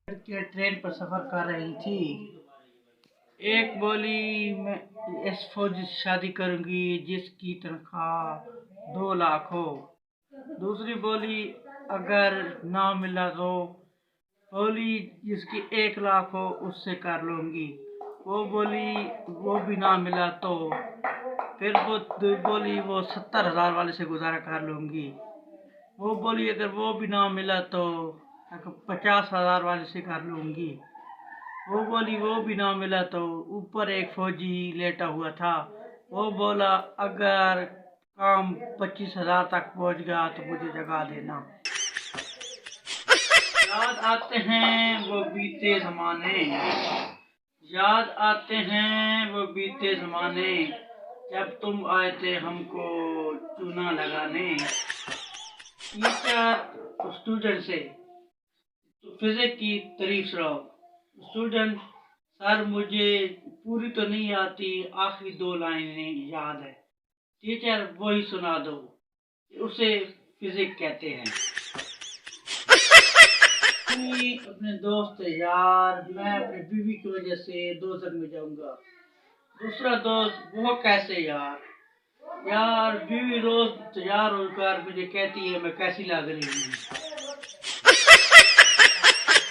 लड़कियां ट्रेन पर सफर कर रही थी। एक बोली मैं इस फौजी से शादी करूंगी जिसकी तनख्वाह 2 लाख हो। दूसरी बोली अगर ना मिला तो बोली जिसकी 1 लाख हो उससे कर लूंगी। वो बोली वो भी ना मिला तो फिर वो बोली वो 70,000 वाले से गुजारा कर लूंगी। वो बोली अगर वो भी ना मिला तो 50,000 वाले से कर लूंगी। वो बोली वो भी ना मिला तो ऊपर एक फौजी लेटा हुआ था। वो बोला अगर काम 25,000 तक पहुंच गया तो मुझे जगा देना। याद आते हैं वो बीते ज़माने, याद आते हैं वो बीते ज़माने, जब तुम आए थे हमको चूना लगाने। टीचर स्टूडेंट से फिजिक्स की तारीफ सुनाओ। स्टूडेंट सर मुझे पूरी तो नहीं आती, आखिरी 2 लाइनें याद है। टीचर वही सुना दो, उसे फिजिक्स कहते हैं। अपने दोस्त यार मैं अपनी बीवी की वजह से दोजख में जाऊंगा। दूसरा दोस्त वो कैसे यार, यार बीवी रोज तैयार होकर मुझे कहती है मैं कैसी लग रही हूँ।